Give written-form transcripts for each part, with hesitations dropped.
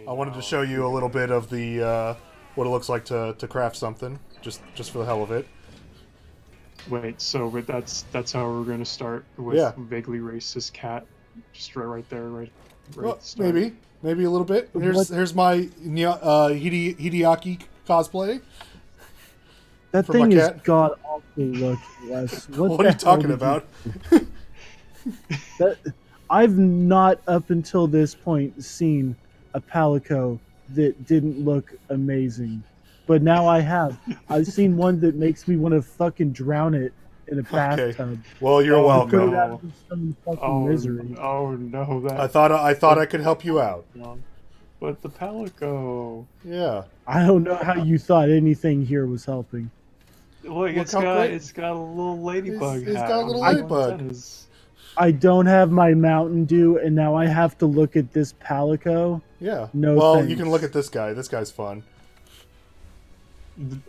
I wanted to show you a little bit of the what it looks like to craft something, just for the hell of it. Wait, so but that's how we're gonna start with Yeah. vaguely racist cat, just right there, right Well, at the start. maybe a little bit. What? Here's my Hideaki cosplay That for my thing is cat. god awful looking, Wes. What What are the you hell talking did you about? that? I've not up until this point seen a palico that didn't look amazing, but now I have. I've seen one that makes me want to fucking drown it in a Okay. bathtub Well, you're Oh to put it welcome. out no! of its own fucking Oh, misery. oh no! I thought I could help you out. But the palico, Yeah. I don't know how you thought anything here was helping. look, Look how great. it's got a little ladybug He's hat got a with little I little ladybug. antennas. I don't have my Mountain Dew, and now I have to look at this palico. Yeah. No Well, you thanks. can look at this guy. This guy's fun.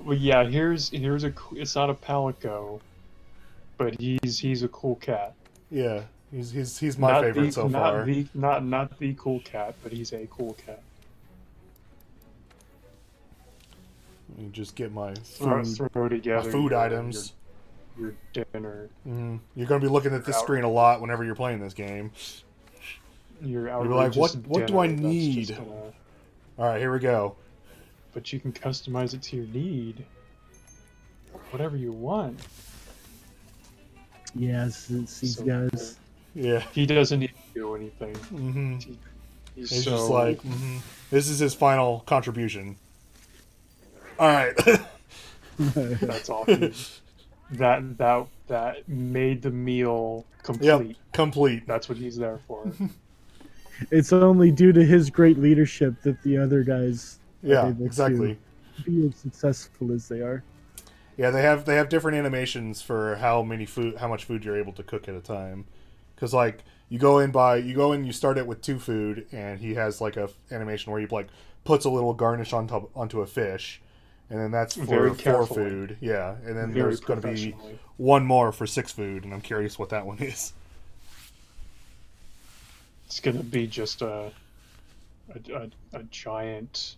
Well, yeah, here's it's not a palico, but he's a cool cat. Yeah. He's my favorite so far. Not the cool cat, but he's a cool cat. Let me just get my Throw together food items. your dinner. You're going to be looking at this screen a lot whenever you're playing this game. Your You'll be like, outrageous what do I dinner that's need? just gonna- All right, here we go. But you can customize it to your need. Whatever you want. Yes, it's these So guys. Yeah. He doesn't need to do anything. He's It's so just like, this is his final contribution. All right. that's all. That made the meal complete. Yep, complete. That's what he's there for. It's only due to his great leadership that the other guys are Yeah, able exactly. to be as successful as they are. Yeah, they have different animations for how much food you're able to cook at a time. Because like you go in, you start it with 2 food, and he has like a animation where he like puts a little garnish onto a fish, and then that's for Very 4 carefully. food. Yeah, and then Very there's going to be professionally. one more for 6 food, and I'm curious what that one is. It's gonna be just a giant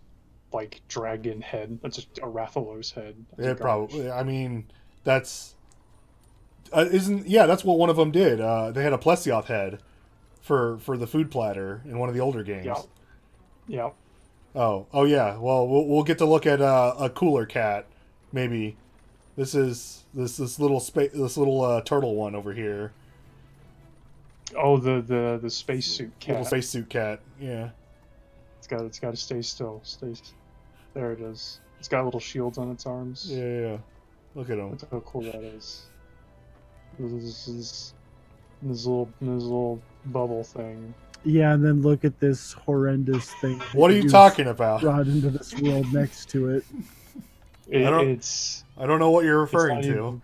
like dragon head. That's just a Rathalos head. That's a It garnish. probably. I mean, that's that's what one of them did. They had a Plesioth head for the food platter in one of the older games. Yeah. Yeah. Oh yeah. Well, we'll get to look at a cooler cat, maybe. This is this little turtle one over here. Oh, the spacesuit cat. Little spacesuit cat. Yeah. It's got to stay still. There it is. It's got little shields on its arms. Yeah. Look at him. Look how cool that is. This little bubble thing. Yeah, and then look at this horrendous thing. What are that you was talking about? Brought into this world next to it. I don't know what you're referring to.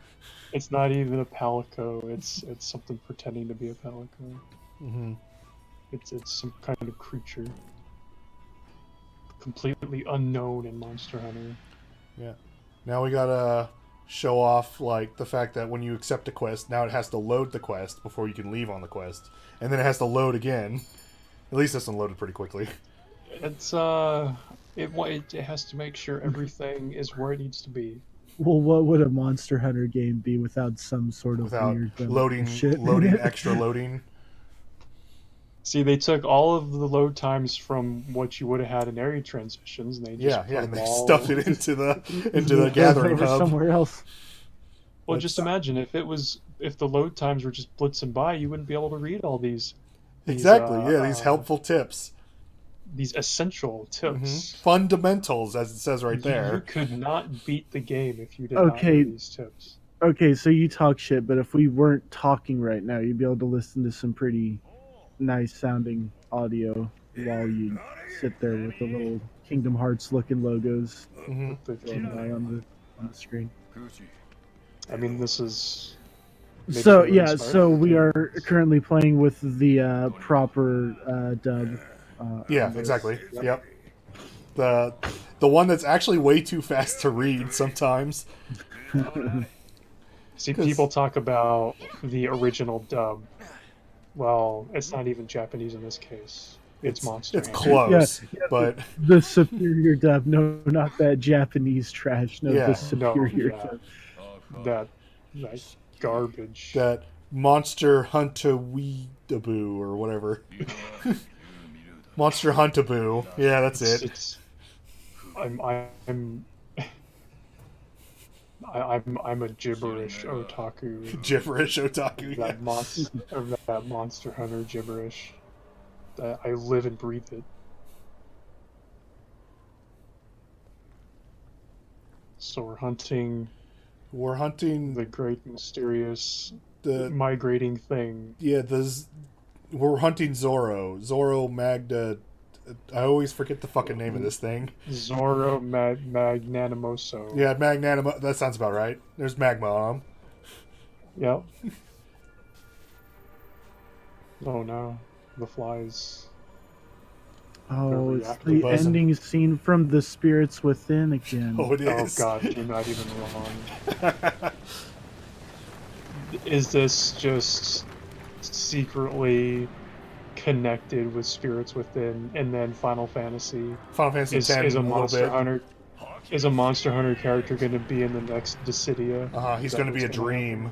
It's not even a palico. It's something pretending to be a palico. Mm-hmm. It's some kind of creature, completely unknown in Monster Hunter. Yeah. Now we gotta show off like the fact that when you accept a quest, now it has to load the quest before you can leave on the quest, and then it has to load again. At least this one loaded pretty quickly. It's it has to make sure everything is where it needs to be. Well, what would a Monster Hunter game be without some sort of Without weird loading shit? extra loading. See, they took all of the load times from what you would have had in area transmissions, and they just put And them they all... stuffed it into the gathering over hub. somewhere else. Well, just imagine if the load times were just blitzing by, you wouldn't be able to read all these Exactly. These helpful tips, these essential tips. fundamentals, as it says right You there. could not beat the game if you did not Okay. know these tips. Okay, so you talk shit, but if we weren't talking right now, you'd be able to listen to some pretty nice sounding audio while you sit there with the little Kingdom Hearts looking logos going by on the screen. I mean, this is... maybe So really yeah, smart. so we are currently playing with the proper dub. Yeah, on this. exactly. Yep. The one that's actually way too fast to read sometimes. See, people talk about the original dub. Well, it's not even Japanese in this case. It's Monster It's Hunter. close, Yeah, but the superior dub. No, not that Japanese trash. No, Yeah. the superior yeah. dub. That garbage. that Monster Huntaboo or whatever. Monster Huntaboo. Yeah, that's it. It's I'm I'm a gibberish otaku. Gibberish otaku. Yeah. That Monster Hunter gibberish. I live and breathe it. So We're hunting the great mysterious the migrating thing. yeah we're hunting Zoro Magda. I always forget the fucking name of this thing. Zoro Magnanimoso. Yeah, Magnanimo. That sounds about right. There's magma on him. Yep. Oh no, the flies. Oh, it's reacting. the Buzzing. ending scene from The Spirits Within again. Oh, it Oh is. god, you're not even wrong. Is this just secretly connected with Spirits Within, and then Final Fantasy Final Fantasy is X a a little Monster bit. Hunter? Is a Monster Hunter character going to be in the next Dissidia? He's Is that going to be a what's gonna dream.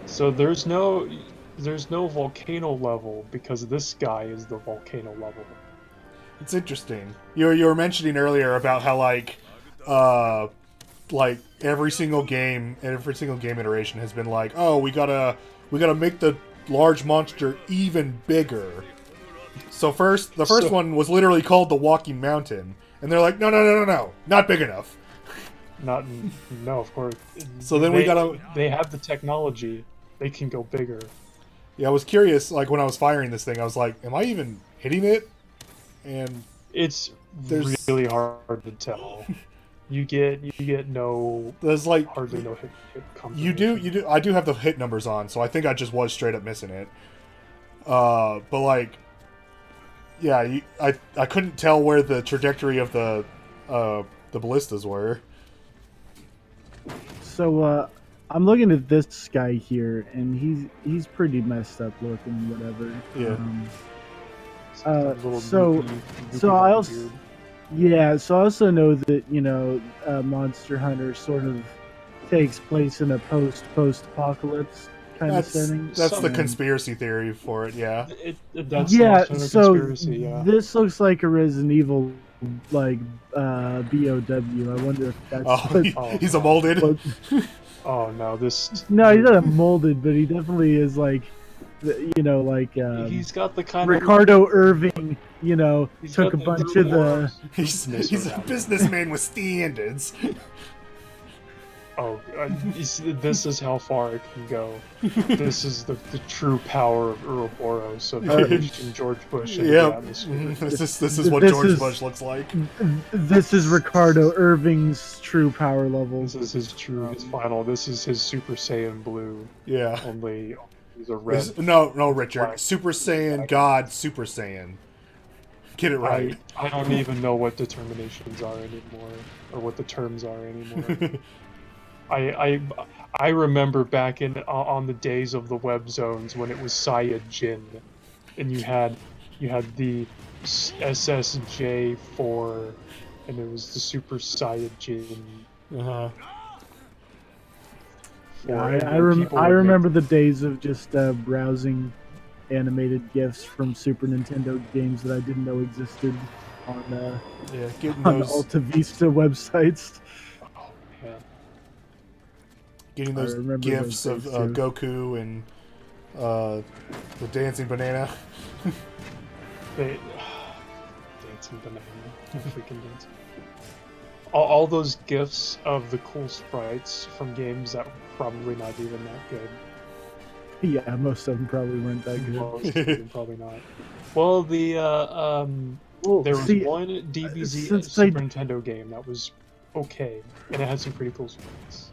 So there's no volcano level because this guy is the volcano level. It's interesting. You were mentioning earlier about how like every single game iteration has been like, oh, we gotta make the large monster even bigger. So the first one was literally called the Walking Mountain, and they're like, no, not big enough. No, of course. So then they have the technology. They can go bigger. Yeah, I was curious. Like when I was firing this thing, I was like, am I even hitting it? And It's There's- really hard to tell. You get no there's like hardly no hit you do. I do have the hit numbers on, so I think I just was straight up missing it. But like, yeah, I couldn't tell where the trajectory of the ballistas were. So I'm looking at this guy here, and he's pretty messed up looking, whatever. Yeah. So I also so I also know that Monster Hunter sort of takes place in a post-apocalypse kind of setting. That's the conspiracy theory for it. Yeah. That's the Monster Hunter So conspiracy. Yeah. this looks like a Resident Evil like BOW. I wonder if that's He's a molded. what- Oh no, this. No, he's not molded, but he definitely is like, He's got the kind Ricardo Irving. He's Took a got bunch of the. He's a businessman with standards. Oh, this is how far it can go. This is the true power of Ouroboros, of Christian George Bush in the atmosphere. This is what This George is- Bush looks like. This is Ricardo Irving's true power levels. This is his final. This is his Super Saiyan Blue. Yeah. Only he's a red. No, Richard. Black. Super Saiyan God Super Saiyan. Get it right. I don't even know what determinations are anymore, or what the terms are anymore. I remember back on the days of the web zones when it was Saiyajin, and you had the SSJ4, and it was the Super Saiyajin. Uh-huh. I remember the days of just browsing animated GIFs from Super Nintendo games that I didn't know existed on Getting on those Alta Vista websites. Oh man. getting I those remember gifs those of days, too. Goku and the dancing banana. Dancing banana. Freaking dancing. All those gifs of the cool sprites from games that were probably not even that good. Yeah, most of them probably weren't that good. Most of them probably not. Well, Well, there was see, one DBZ since Super Nintendo game that was okay, and it had some pretty cool sprites.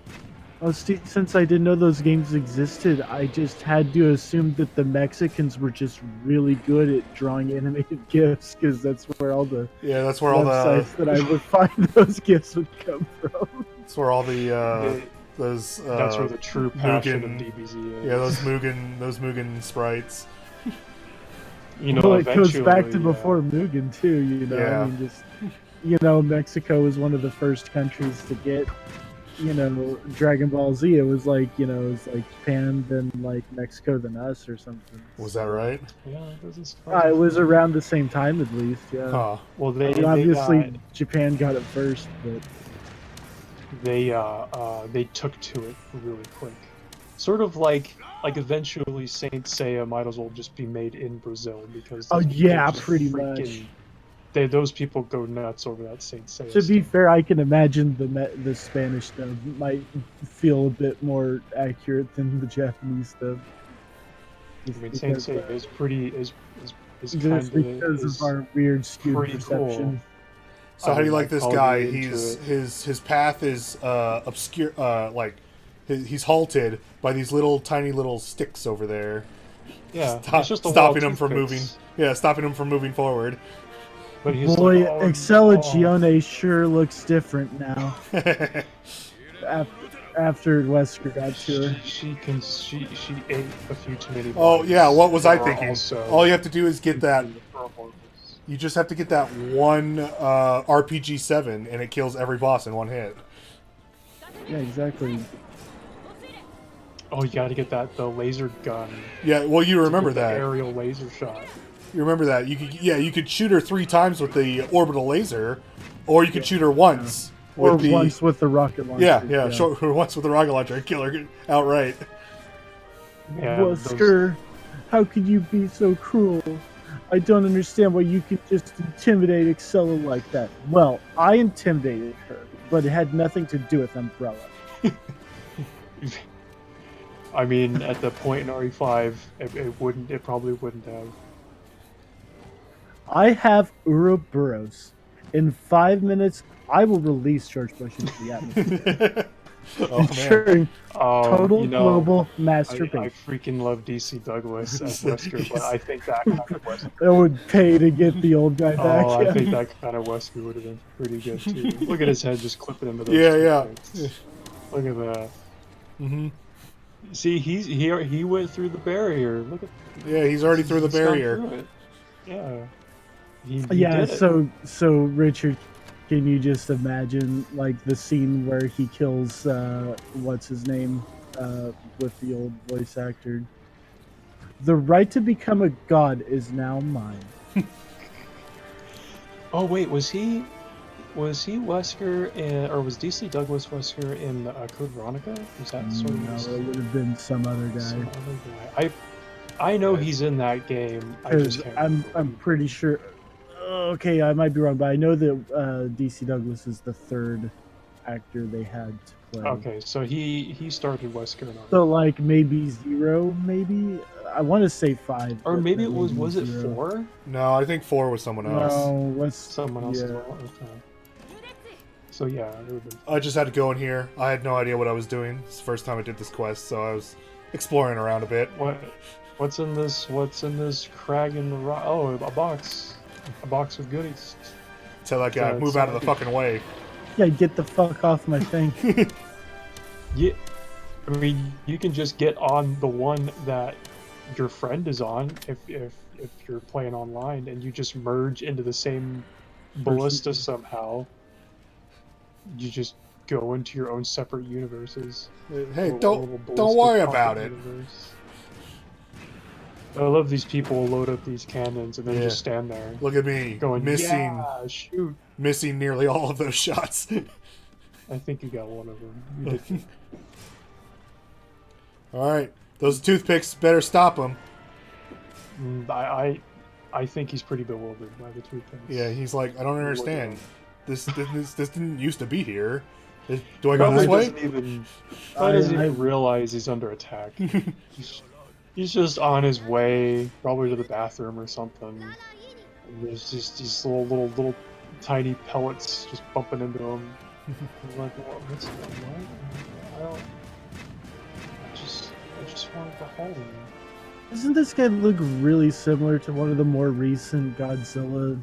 since I didn't know those games existed, I just had to assume that the Mexicans were just really good at drawing animated GIFs, because that's where all the That's where all websites that I would find those GIFs would come from. that's where all the That's where the true passion Mugen, of DBZ is. yeah, those Mugen sprites. You know, Well, it goes back to eventually, before Mugen too. You know, Yeah. I mean, just Mexico was one of the first countries to get Dragon Ball Z. It was like it was like Japan, then like Mexico, then us, or something. Was that right? Yeah, this is It was around the same time at least. Yeah. Huh. Well, I mean, obviously Japan got it first, but they took to it really quick. Sort of like eventually Saint Seiya might as well just be made in Brazil because oh those people yeah, just pretty freaking- much. those people go nuts over that Saint Seiya. To be stuff. fair, I can imagine the Spanish dub might feel a bit more accurate than the Japanese dub. I mean, Saint Seiya is pretty is kind Just because of our weird skewed pretty perception. cool. So how do you like this I'll guy? be into His path is obscure. He's halted by these little tiny little sticks over there. Yeah, Stop, it's just a stopping wall him from moving. toothpicks. Yeah, stopping him from moving forward. But he's Boy, like, oh, Excellagione sure looks different now. After Wesker got to her. She ate a few too many. Oh yeah, what was I There are thinking? also All you have to do is get that. hormones. You just have to get that one RPG 7, and it kills every boss in one hit. Yeah, exactly. Oh, you got to get the laser gun. Yeah, well, you remember to get the that. aerial laser shot. You remember that. You could shoot her 3 times with the orbital laser, or you could shoot her once. Or With the, once with the rocket launcher. yeah. Short her once with the rocket launcher and kill her outright. Yeah, Wesker, how could you be so cruel? I don't understand why you could just intimidate Excella like that. Well, I intimidated her, but it had nothing to do with Umbrella. I mean, at the point in RE5, it probably wouldn't have. I have Ouroboros. In 5 minutes, I will release George Bush into the atmosphere. Oh man. Ensuring total global I masturbation. freaking love DC Douglas as Wesker, but I think that kind of Wesker. It would pay to get the old guy back. Oh, yeah. I think that kind of Wesker would have been pretty good too. Look at his head just clipping into those. Yeah. toothpicks. Look at that. Mm-hmm. See, he went through the barrier. Look at. Yeah, he's already through the he's gone barrier. through it. Yeah. He Yeah, did it. so Richard, can you just imagine like the scene where he kills what's his name with the old voice actor? The right to become a god is now mine. Oh wait, was he Wesker in, or was DC Douglas Wesker in Code Veronica? Was that sort of No, it would have been some other some guy. other guy? I know he's in that game. I just can't remember. I'm pretty sure. Okay, I might be wrong, but I know that DC Douglas is the third actor they had to play. Okay, so he started Wesker in So like maybe 0, maybe I want to say 5, or but maybe that it was may be was it 0. 4? No, I think 4 was someone else. No, what's Someone else. Yeah. As well? Okay. So yeah, it would have been. I just had to go in here. I had no idea what I was doing. It's the first time I did this quest, so I was exploring around a bit. What's in this? What's in this crag in the rock? Oh, a box with goodies. Tell that guy, So move it's out of the like- fucking way. Yeah, get the fuck off my thing. Yeah, I mean, you can just get on the one that your friend is on if you're playing online, and you just merge into the same ballista somehow. You just go into your own separate universes. Hey, Little don't ballista worry pocket about it. universe. I love these people who load up these cannons and then Yeah. just stand there Look at me, going, missing yeah, shoot. nearly all of those shots. I think you got one of them. You did. All right, those toothpicks better stop them. I think he's pretty bewildered by the toothpicks. Yeah, he's like, I don't understand. This didn't used to be here. Do I go Probably this way? doesn't even realize he's under attack. He's just on his way, probably to the bathroom or something. And there's just these little tiny pellets just bumping into him. He's like, what's going on? I just want to go home. Doesn't this guy look really similar to one of the more recent Godzilla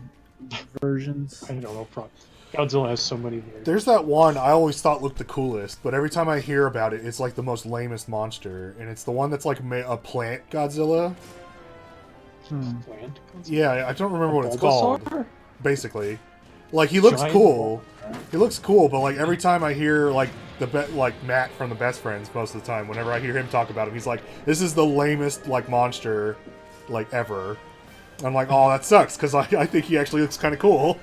versions? I don't know, Godzilla has so many variants. There's that one I always thought looked the coolest, but every time I hear about it, it's like the most lamest monster, and it's the one that's like a plant Godzilla. Plant Godzilla? Yeah, I don't remember what it's Bulbasaur? called. Basically, like he looks Giant cool. He looks cool, but like every time I hear like like Matt from the Best Friends, most of the time, whenever I hear him talk about him, he's like, "This is the lamest like monster, like ever." I'm like, "Oh, that sucks," because I think he actually looks kind of cool.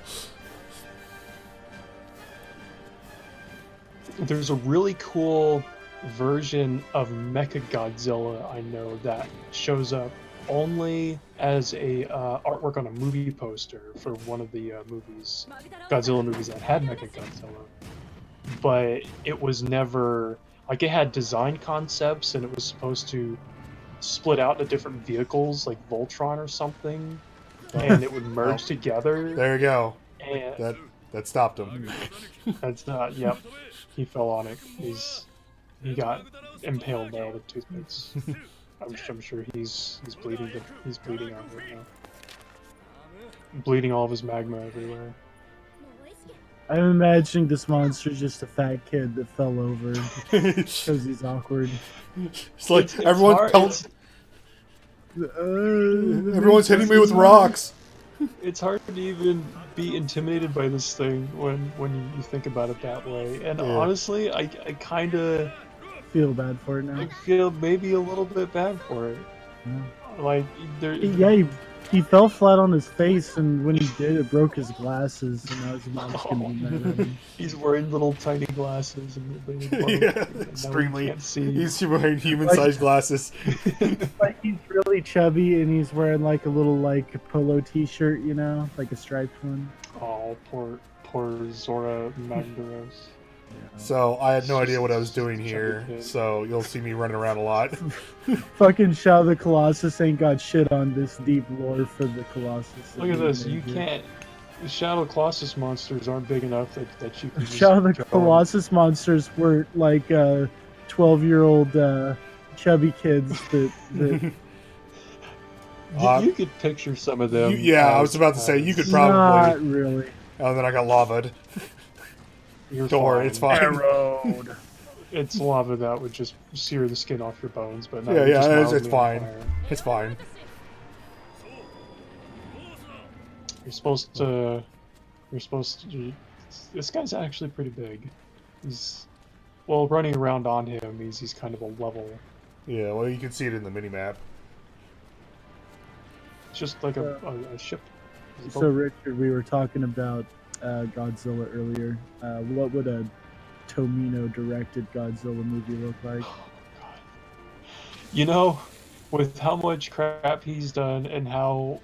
There's a really cool version of Mechagodzilla I know that shows up only as a artwork on a movie poster for one of the Godzilla movies that had Mechagodzilla. But it was never like it had design concepts and it was supposed to split out into different vehicles like Voltron or something, and it would merge together. There you go. And That stopped him. that's not. Yep, he fell on it. He got impaled by all the toothpicks. I'm sure he's bleeding. He's bleeding out right now. Bleeding all of his magma everywhere. I'm imagining this monster's just a fat kid that fell over because he's awkward. It's like It's everyone's hard- everyone's hitting me with rocks. It's hard to even be intimidated by this thing when you think about it that way. And Yeah. honestly, I kind of Feel bad for it now. feel maybe a little bit bad for it. Yeah. Like there. Yeah, he fell flat on his face, and when he did, it broke his glasses, and now his mom's gonna be mad at him. He's wearing little tiny glasses and Yeah, extremely. Can't see. He's wearing human-sized glasses. Like he's really chubby, and he's wearing like a little like polo T-shirt, you know, like a striped one. Oh, poor Zora Magdaros. So I had no It's idea what I was just doing a chubby here. kid. So you'll see me running around a lot. Fucking Shadow the Colossus ain't got shit on this deep lore for the Colossus. Look at this. You can't. The Shadow Colossus monsters aren't big enough that you can. Just Shadow the go and- Colossus monsters were like 12-year-old chubby kids that You could picture some of them. I was about to say you could not probably. really. Oh, then I got lava'd. You're Don't worry, it's fine. Arrowed. It's lava that would just sear the skin off your bones, but no, Yeah, just it's mildly on fine. fire. It's fine. You're supposed to. This guy's actually pretty big. He's. Well, running around on him, he's kind of a level. Yeah, well, you can see it in the mini-map. It's just like a ship. It's a So boat. Richard, we were talking about Godzilla earlier. What would a Tomino directed Godzilla movie look like? Oh, God. You know, with how much crap he's done and how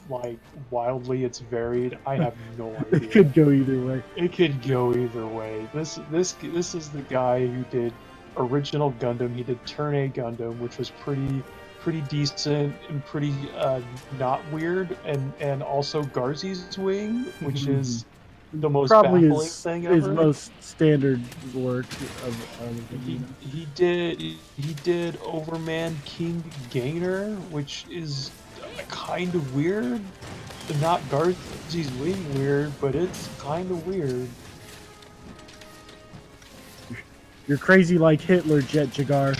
like wildly it's varied, I have no idea. It could go either way. It could go either way. This is the guy who did original Gundam. He did Turn A Gundam, which was pretty decent and pretty not weird, and also Garzy's Wing, which is the most Probably baffling his, thing his ever. most standard work of all of them. you know. He did Overman King Gainer, which is kind of weird. Not Garzy's Wing weird, but it's kind of weird. You're crazy like Hitler, Jet Jagar.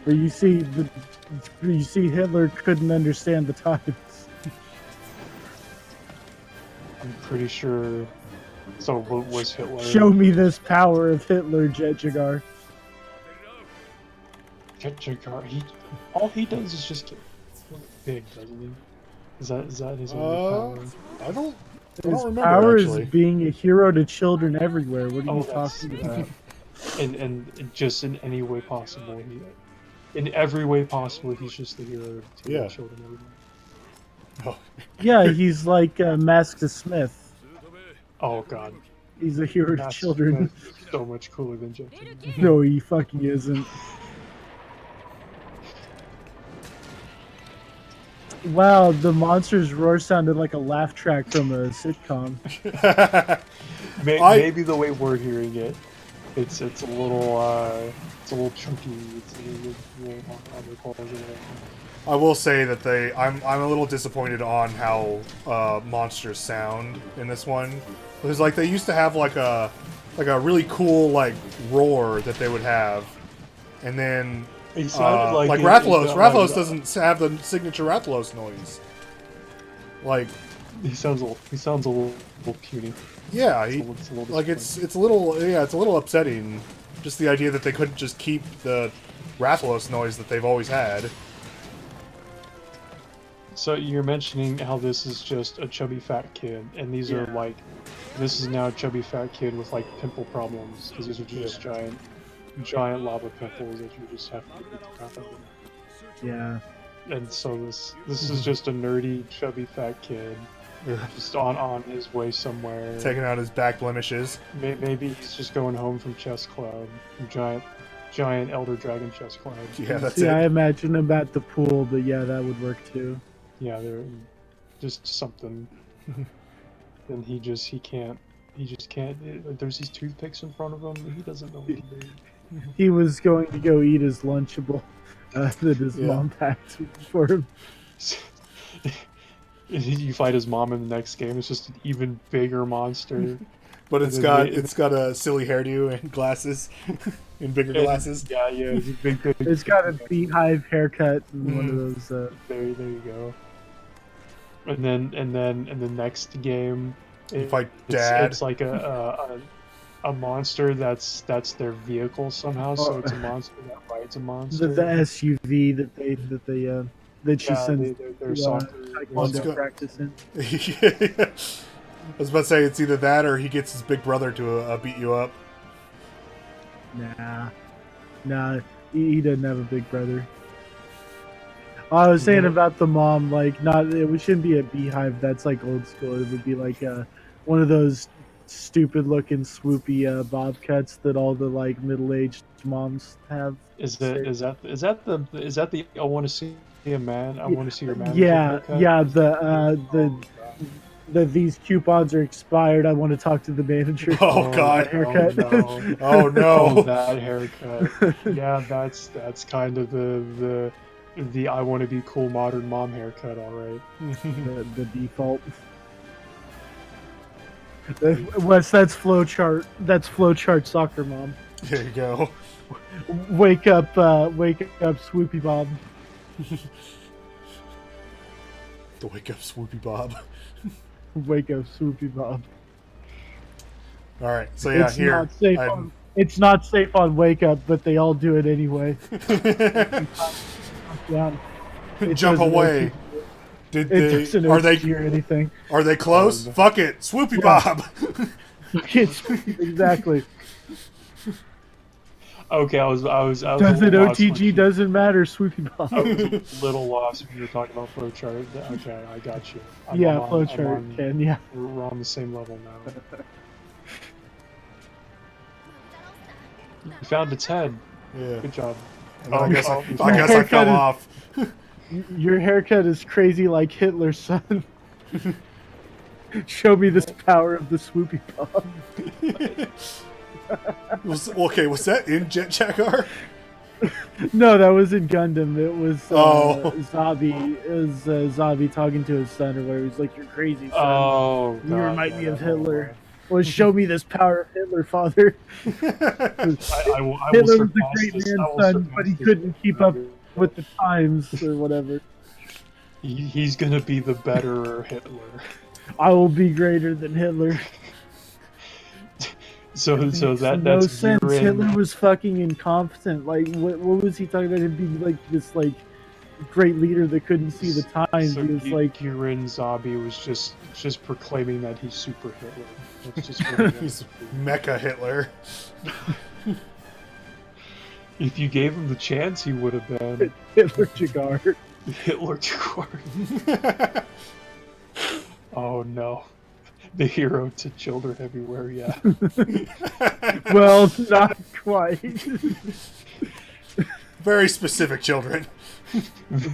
Where you see Hitler couldn't understand the times. I'm pretty sure. So what was Hitler? Show me this power of Hitler, Jet Jagar. All he does is just get big, doesn't he? Is that his only power? I don't His remember, power actually. is being a hero to children everywhere. What are Oh, you that's- talking about? And just in any way possible, in every way possible, he's just the hero to Yeah. children everywhere. Oh, Yeah, he's like Master Smith. Oh God, He's a hero to that's children. so much cooler than Jet. No, he fucking isn't. Wow, the monster's roar sounded like a laugh track from a sitcom. Maybe the way we're hearing it, it's a little chunky. It's a little on the calls or whatever. I will say that I'm a little disappointed on how monsters sound in this one. Because like they used to have like a really cool like roar that they would have, and then He sounded like it Rathalos. got, Rathalos doesn't have the signature Rathalos noise. Like he sounds a little puny. yeah, It's a little like it's a little upsetting. Just the idea that they couldn't just keep the Rathalos noise that they've always had. So you're mentioning how this is just a chubby fat kid, and these are like, this is now a chubby fat kid with like pimple problems, because these are just giant lava pimples that you just have to beat the crap out of. Yeah. And so this is just a nerdy chubby fat kid, just on his way somewhere. Taking out his back blemishes. Maybe he's just going home from chess club, from giant elder dragon chess club. Yeah, that's See, it. I imagine him at the pool, but yeah, that would work too. Yeah, they're just something. And he just can't. There's these toothpicks in front of him. He doesn't know what to do. He was going to go eat his Lunchable that his mom packed for him. You fight his mom in the next game. It's just an even bigger monster. But it's got a silly hairdo and glasses, and bigger glasses. Yeah, it's a big. It's got a beehive haircut and one of those. There you go. And then the next game, You fight Dad. It's like a monster that's their vehicle somehow. So it's a monster that rides a monster. The SUV that she sends their soccer. taekwondo practice in. Yeah. I was about to say it's either that or he gets his big brother to beat you up. Nah, he doesn't have a big brother. I was saying about the mom, like it shouldn't be a beehive. That's like old school. It would be like one of those stupid looking swoopy bobcats that all the like middle-aged moms have. Is that the I want to see a man? I want to see your man. Yeah. These coupons are expired. I want to talk to the manager. Oh God! Haircut. Oh no! That haircut. Yeah, that's kind of the I want to be cool modern mom haircut. All right. the default. Wes, that's flowchart. That's flowchart soccer mom. There you go. Wake up, Swoopy Bob. The wake up, Swoopy Bob. Wake up, Swoopy Bob. All right, so yeah, it's not safe on wake up, but they all do it anyway. Jump away. Are they hear anything? Are they close? Fuck it, Swoopy Bob. Exactly. Okay, I was. Does it OTG? Doesn't matter, Swoopy Bob. I was a little lost when you were talking about flowchart. Okay, I got you. Flowchart can, yeah. We're on the same level now. You found its head. Yeah. Good job. I guess I fell off. Your haircut is crazy like Hitler's son. Show me this power of the Swoopy Bob. Was that in Jet Jackar? No, that was in Gundam. It was Zabi. It was Zabi talking to his son or whatever. He's like, "You're crazy, son. Oh, you remind me of Hitler." Well, show me this power of Hitler, father. I Hitler was a great man, son, but he couldn't keep up with the times or whatever. He's gonna be the better Hitler. I will be greater than Hitler. So that's no sense. Hitler was fucking incompetent. Like, what was he talking about? Him being like this like great leader that couldn't see the times. So he was like Guren Zabi was just proclaiming that he's super Hitler. That's just he's Mecha Hitler. If you gave him the chance, he would have been Hitler Jagar. Hitler Jagar. Oh no. The hero to children everywhere, yeah. Well, not quite. Very specific children.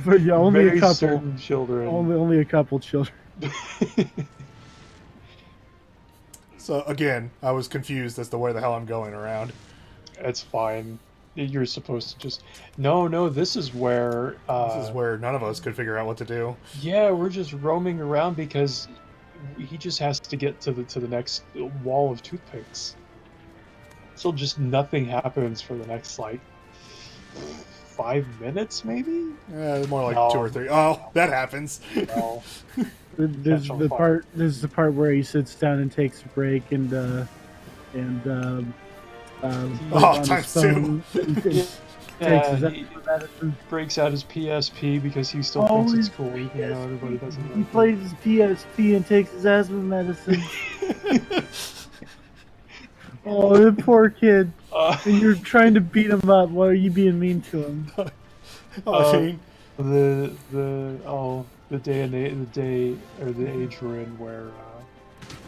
But yeah, only Very a couple certain children. Only a couple children. So again, I was confused as to where the hell I'm going around. It's fine. You're supposed to just no. This is where This is where none of us could figure out what to do. yeah, we're just roaming around because he just has to get to the next wall of toothpicks. So just nothing happens for the next like 5 minutes, maybe. More like No. 2 or 3. Oh, that happens. No. There's Catch on the fire. part. There's the part where he sits down and takes a break and Oh, on times his phone and takes Yeah, his he medicine. breaks out his PSP because he still Oh, thinks it's his cool, even though everybody doesn't. He Like it. plays his PSP and takes his asthma medicine. Oh, the poor kid. And you're trying to beat him up. Why are you being mean to him? I mean, the day the day or the age we're in where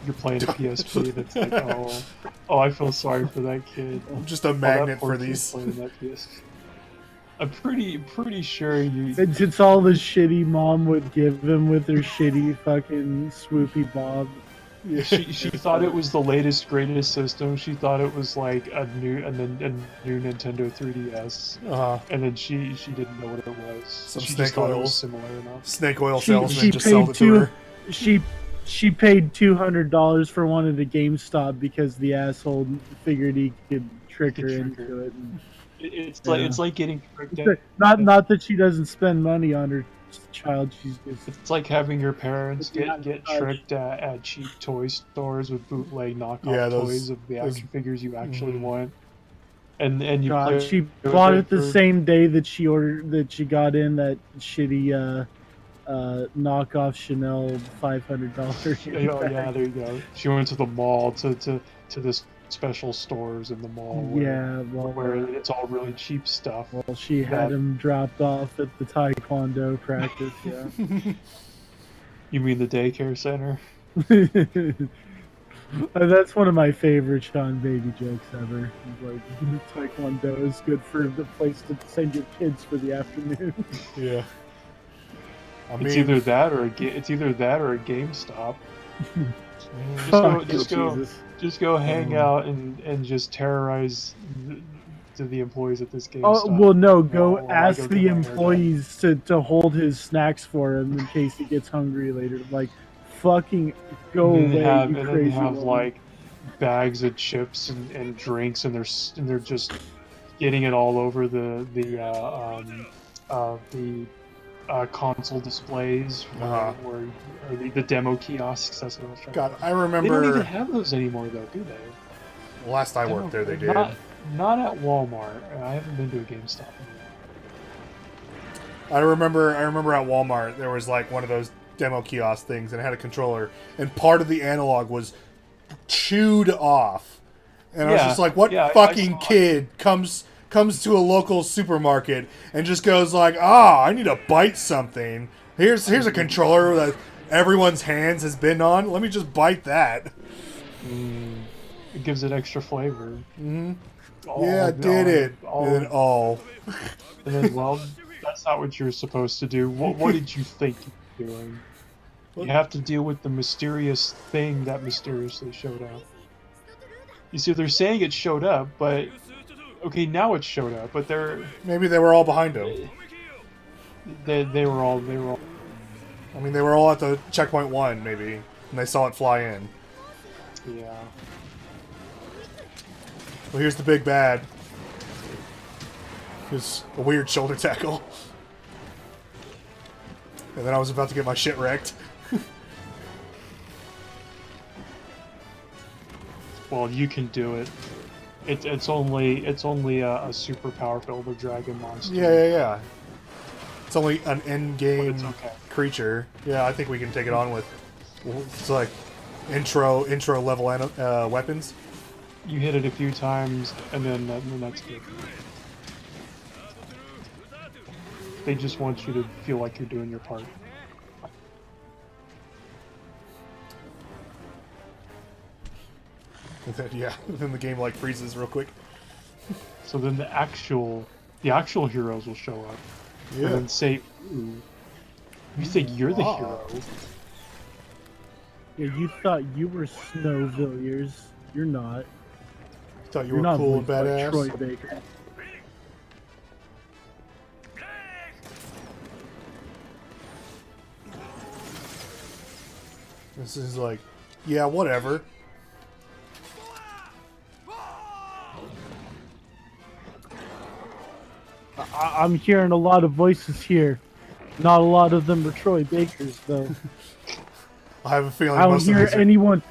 you're playing a PSP and it's like oh I feel sorry for that kid. I'm just a Oh, that magnet poor for kid these. playing that PSP. I'm pretty sure you. It's all the shitty mom would give him with her shitty fucking swoopy bob. She thought it was the latest greatest system. She thought it was like a new Nintendo 3DS, and then she didn't know what it was. Some She snake just thought it oil. was similar enough. Snake oil She salesman just sold paid it to her. she paid $200 for one at a GameStop because the asshole figured he could trick her into it. And, It's like getting tricked. not that she doesn't spend money on her child. She's just It's like having your parents Yeah, get touch. tricked at cheap toy stores with bootleg knockoff Yeah, those- toys of the those- action figures you actually want, and you God, play. she with bought it the for- same day that she got in that shitty knockoff Chanel $500. Oh yeah, there you go. She went to the mall to this special stores in the mall where it's all really cheap stuff. Well, she had him dropped off at the Taekwondo practice. Yeah. You mean the daycare center? That's one of my favorite Sean Baby jokes ever. Like, Taekwondo is good for the place to send your kids for the afternoon. Yeah. I mean, It's either that or a GameStop. Just go hang out and just terrorize the employees at this GameStop. Oh well, no. Go While I ask go the get my hair done. employees to hold his snacks for him in case he gets hungry later. Like, fucking go And away, then you they crazy have woman. like bags of chips and drinks, and they're just getting it all over the console displays or the demo kiosks. That's what I was trying. God, I They don't even remember. have those anymore, though, do they? Last I worked there, they did. Not at Walmart. I haven't been to a GameStop. I remember at Walmart there was like one of those demo kiosk things and it had a controller and part of the analog was chewed off. And I was just like, what fucking kid comes to a local supermarket and just goes like, I need to bite something. Here's a controller that everyone's hands has been on. Let me just bite that. It gives it extra flavor. Mm-hmm. And then, well, that's not what you're supposed to do. What did you think you were doing? You have to deal with the mysterious thing that mysteriously showed up. You see, they're saying it showed up, but okay, now it showed up, but maybe they were all behind him. They were all. I mean, they were all at the checkpoint 1, maybe, and they saw it fly in. Yeah. Well, here's the big bad. Here's a weird shoulder tackle. And then I was about to get my shit wrecked. Well, you can do it. It's only a super powerful Elder Dragon monster. Yeah. It's only an end-game okay. creature. Yeah, I think we can take it on with... It's like intro level weapons. You hit it a few times, and then that's good. They just want you to feel like you're doing your part. And then, then the game like freezes real quick. So then the actual heroes will show up. Yeah. And then say, ooh, you think you're the hero. Yeah, you thought you were Snowvilliers. You're not. Thought you You're were not cool and voiced by badass. Troy Baker. This is like, yeah, whatever. I'm hearing a lot of voices here. Not a lot of them are Troy Bakers, though. I have a feeling I don't most of hear these are... anyone.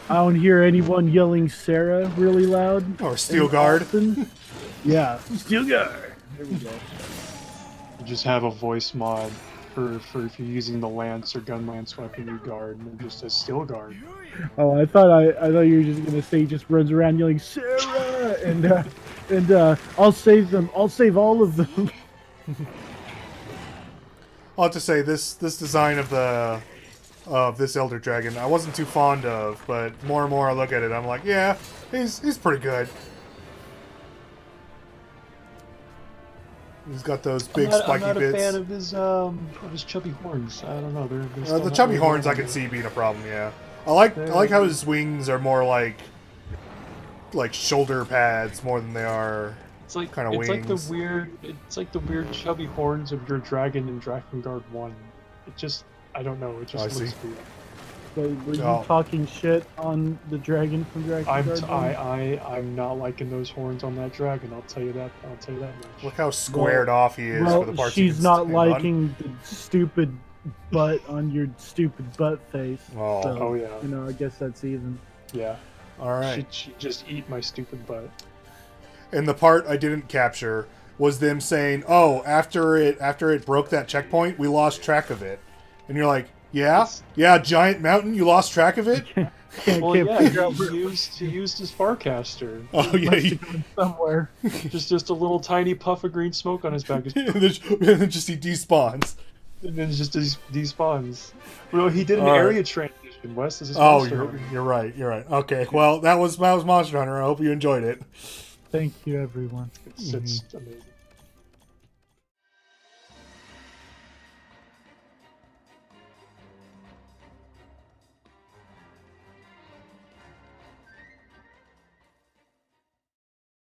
I don't hear anyone yelling Sarah really loud. Or Steel Guard. Yeah, Steel Guard. There we go. You just have a voice mod for if you're using the lance or gun lance weapon, you guard, and then just a steel guard. Oh, I thought you were just gonna say he just runs around yelling Sarah, and I'll save them. I'll save all of them. I'll have to say this design of this Elder Dragon I wasn't too fond of, but more and more I look at it, I'm like, yeah, he's pretty good. He's got those big spiky bits. I'm not a fan of his chubby horns. I don't know. They're still The not chubby really horns I working. can see being a problem. Yeah, I like how his wings are more like shoulder pads more than they are. It's like kind of it's like wings. it's like the weird chubby horns of your dragon in Drakengard 1. It just I don't know. It just I looks see. weird. So were you Oh. talking shit on the dragon from Dragon Guard? I'm not liking those horns on that dragon. I'll tell you that. I'll tell you that much. Look how squared off he is Well, for the parts he she's can not stand on. liking the stupid butt on your stupid butt face. Oh. So, Oh, yeah. You know, I guess that's even. Yeah. All right. She just eat my stupid butt. And the part I didn't capture was them saying, "Oh, after it broke that checkpoint, we lost track of it." And you're like, "Yeah, yeah, giant mountain, you lost track of it?" Well, can't yeah, figure out he used his Farcaster. Oh yeah, must have gone somewhere. just a little tiny puff of green smoke on his back, and then just he despawns. and then just despawns. Well, he did an All right. area transition. Wes is his Oh, monster. you're right. You're right. Okay, well that was Monster Hunter. I hope you enjoyed it. Thank you, everyone. It's amazing.